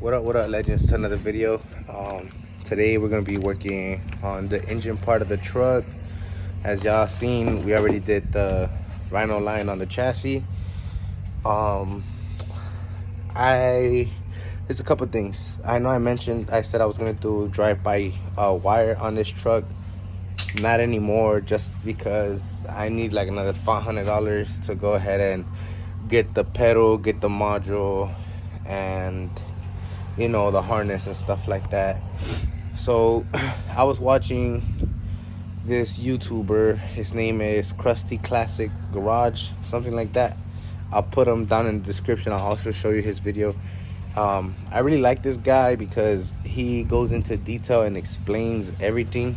What up, legends, to another video. Today we're gonna be working on the engine part of the truck. As y'all seen, we already did the Rhino line on the chassis. There's a couple things. I know I said I was gonna do drive-by wire on this truck. Not anymore, just because I need like another $500 to go ahead and get the pedal, get the module, and the harness and stuff like that. So I was watching this YouTuber. His name is Krusty Classic Garage, something like that. I'll put him down in the description. I'll also show you his video. I really like this guy because he goes into detail and explains everything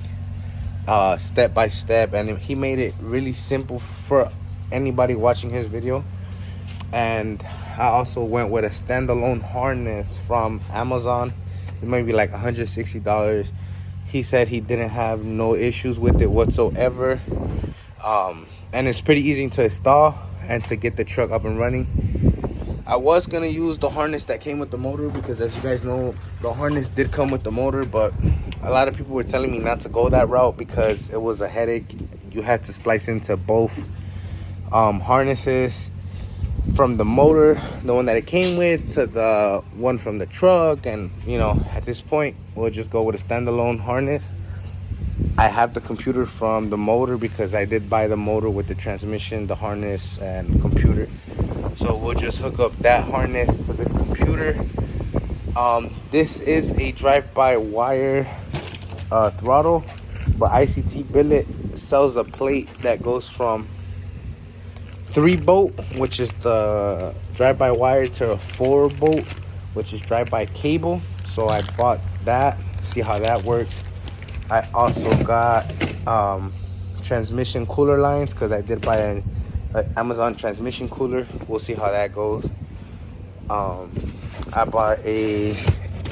step by step, and he made it really simple for anybody watching his video. And I also went with a standalone harness from Amazon. It might be like $160. He said he didn't have no issues with it whatsoever. And it's pretty easy to install and to get the truck up and running. I was gonna use the harness that came with the motor because, as you guys know, the harness did come with the motor, but a lot of people were telling me not to go that route because it was a headache. You had to splice into both harnesses, from the motor, the one that it came with, to the one from the truck. And at this point we'll just go with a standalone harness. I have the computer from the motor because I did buy the motor with the transmission, the harness, and computer. So we'll just hook up that harness to this computer. This is a drive-by wire throttle, but ICT Billet sells a plate that goes from 3-bolt, which is the drive-by wire, to a 4-bolt, which is drive-by cable. So I bought that, see how that works. I also got transmission cooler lines because I did buy an Amazon transmission cooler. We'll see how that goes. I bought a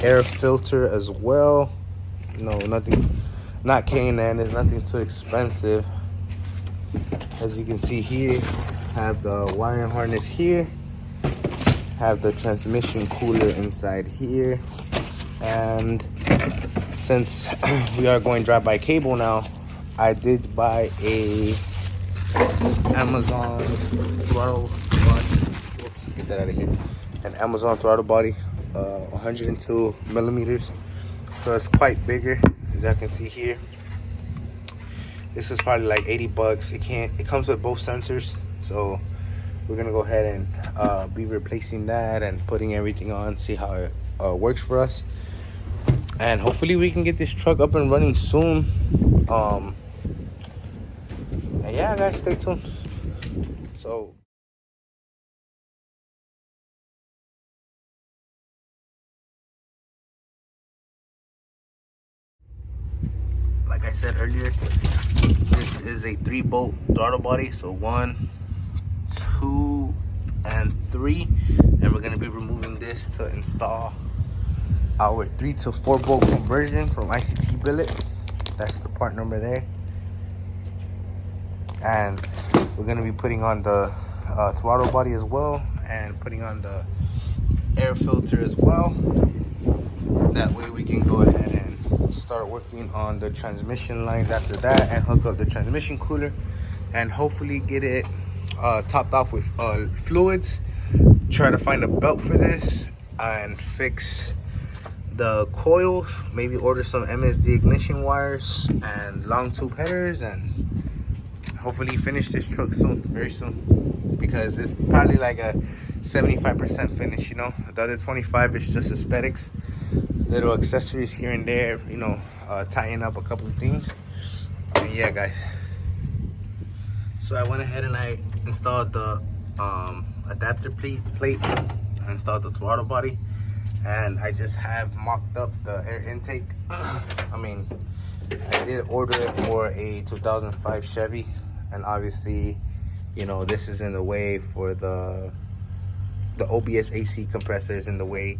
air filter as well. Not K&N, it's nothing too expensive. As you can see here, have the wiring harness here, have the transmission cooler inside here. And since we are going drive-by cable now, I did buy a Amazon throttle body. Oops, get that out of here. An Amazon throttle body, 102 millimeters, so it's quite bigger, as you can see here. This is probably like $80. It comes with both sensors, so we're gonna go ahead and be replacing that and putting everything on, see how it works for us, and hopefully we can get this truck up and running soon. And yeah, guys, stay tuned. So like I said earlier, this is a 3-bolt throttle body, so 1, 2, and 3, and we're going to be removing this to install our 3 to 4-bolt conversion from ICT Billet. That's the part number there. And we're going to be putting on the throttle body as well, and putting on the air filter as well. That way we can go ahead and start working on the transmission lines after that, and hook up the transmission cooler, and hopefully get it topped off with fluids. Try to find a belt for this and fix the coils, maybe order some MSD ignition wires and long tube headers, and hopefully finish this truck soon, very soon, because it's probably like a 75% finish. The other 25 is just aesthetics, little accessories here and there, tying up a couple of things. And yeah, guys, so I went ahead and I installed the adapter plate. I installed the throttle body, and I just have mocked up the air intake. I did order it for a 2005 Chevy, and obviously this is in the way for the OBS AC compressor is in the way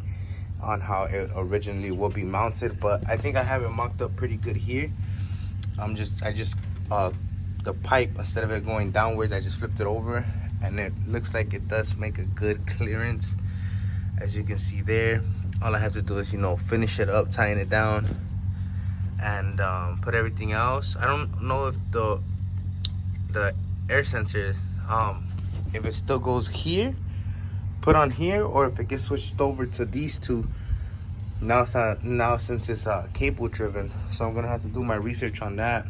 on how it originally will be mounted. But I think I have it mocked up pretty good here. The pipe, instead of it going downwards, I just flipped it over, and it looks like it does make a good clearance, as you can see there. all I have to do is, finish it up, tying it down, and put everything else. I don't know if the air sensor, if it still goes here, put on here, or if it gets switched over to these two. Now since it's cable driven, so I'm gonna have to do my research on that.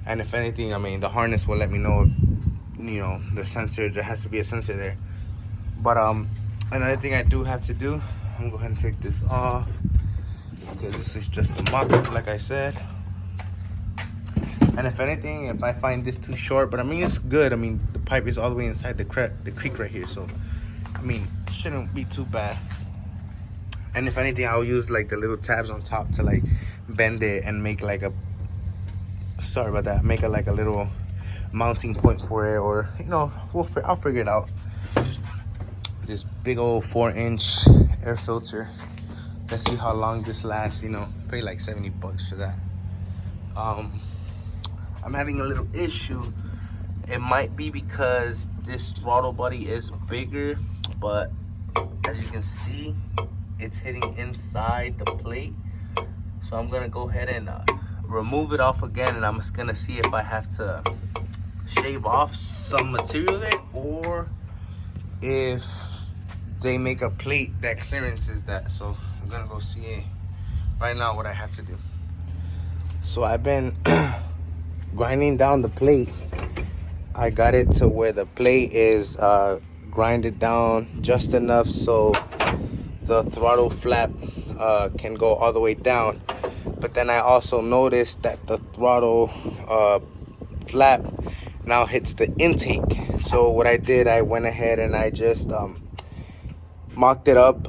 And if anything, I mean, the harness will let me know if the sensor, there has to be a sensor there. But another thing I do have to do, I'm gonna go ahead and take this off, because this is just a mock-up, like I said. And if anything, if I find this too short, but I mean, it's good. I mean, the pipe is all the way inside the creek right here, so I mean, it shouldn't be too bad. And if anything, I'll use like the little tabs on top to like bend it and make like a, sorry about that, make like a little mounting point for it, or I'll figure it out. This big old 4-inch air filter. Let's see how long this lasts. Pay like $70 for that. I'm having a little issue. It might be because this throttle body is bigger, but as you can see, it's hitting inside the plate. So I'm gonna go ahead and remove it off again, and I'm just gonna see if I have to shave off some material there, or if they make a plate that clearances that. So I'm gonna go see right now what I have to do. So I've been grinding down the plate. I got it to where the plate is grinded down just enough so the throttle flap can go all the way down. But then I also noticed that the throttle flap now hits the intake. So what I did, I went ahead and I just mocked it up.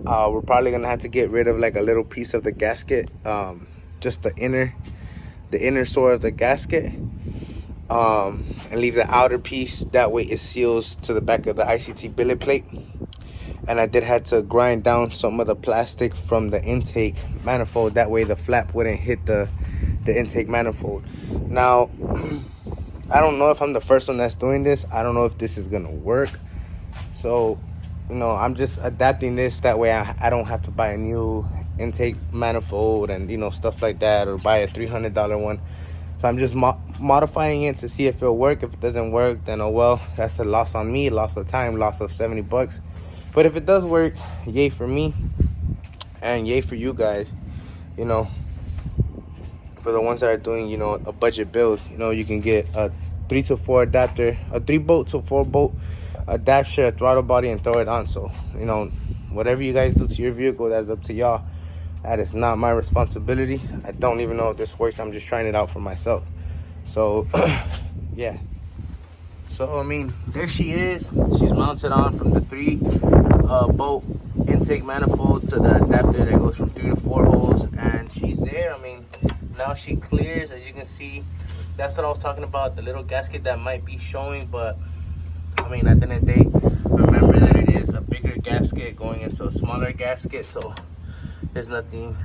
We're probably gonna have to get rid of like a little piece of the gasket, just the inner sort of the gasket, and leave the outer piece. That way it seals to the back of the ICT billet plate. And I did have to grind down some of the plastic from the intake manifold. That way the flap wouldn't hit the intake manifold. Now, I don't know if I'm the first one that's doing this. I don't know if this is gonna work. So, I'm just adapting this. That way I don't have to buy a new intake manifold and, stuff like that, or buy a $300 one. So I'm just modifying it to see if it'll work. If it doesn't work, then oh well, that's a loss on me, loss of time, loss of $70. But if it does work, yay for me and yay for you guys. For the ones that are doing, a budget build, you can get a 3 to 4 adapter, a 3-bolt to 4-bolt adapter, a throttle body, and throw it on. So, whatever you guys do to your vehicle, that's up to y'all. That is not my responsibility. I don't even know if this works. I'm just trying it out for myself. So, yeah. So, I mean, there she is. She's mounted on from the 3-bolt intake manifold to the adapter that goes from 3 to 4 holes. And she's there. I mean, now she clears. As you can see, that's what I was talking about. The little gasket that might be showing. But, I mean, at the end of the day, remember that it is a bigger gasket going into a smaller gasket. So, there's nothing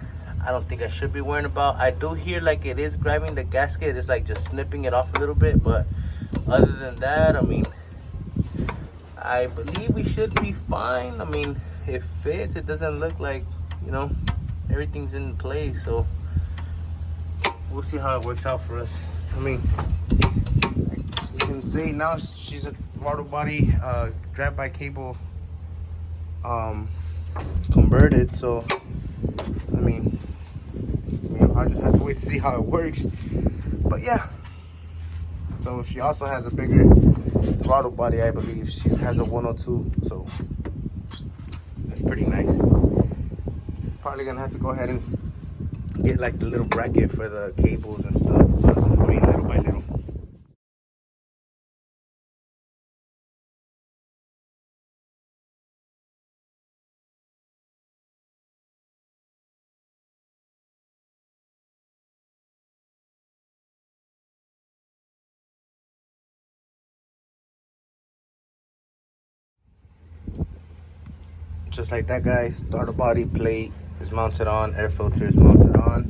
I don't think I should be worrying about. I do hear like it is grabbing the gasket. It's like just snipping it off a little bit. But other than that, I mean, I believe we should be fine. I mean, it fits. It doesn't look like, everything's in place. So we'll see how it works out for us. I mean, you can see now she's a throttle body drive-by cable converted. So I mean, I'll just have to wait to see how it works. But yeah, so she also has a bigger throttle body, I believe. She has a 102, so that's pretty nice. Probably gonna have to go ahead and get like the little bracket for the cables and stuff. I mean, little by little. Just like that, guys. Throttle body plate is mounted on, air filter is mounted on.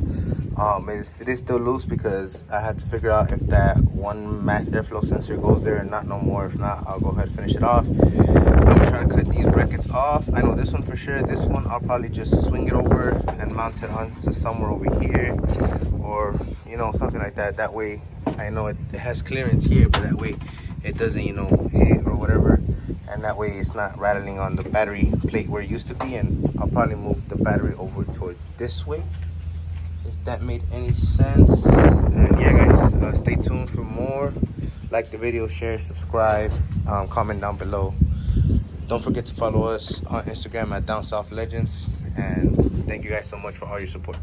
It is still loose because I had to figure out if that one mass airflow sensor goes there or not no more. If not, I'll go ahead and finish it off. I'm gonna try try to cut these brackets off. I know this one for sure. This one I'll probably just swing it over and mount it onto somewhere over here, or you know, something like that. That way I know it has clearance here, but that way it doesn't, you know, hit or whatever, and that way it's not rattling on the battery plate where it used to be. And I'll probably move the battery over towards this way, if that made any sense. And yeah guys, stay tuned for more. Like the video, share, subscribe, comment down below. Don't forget to follow us on Instagram at Down South Legends, and thank you guys so much for all your support.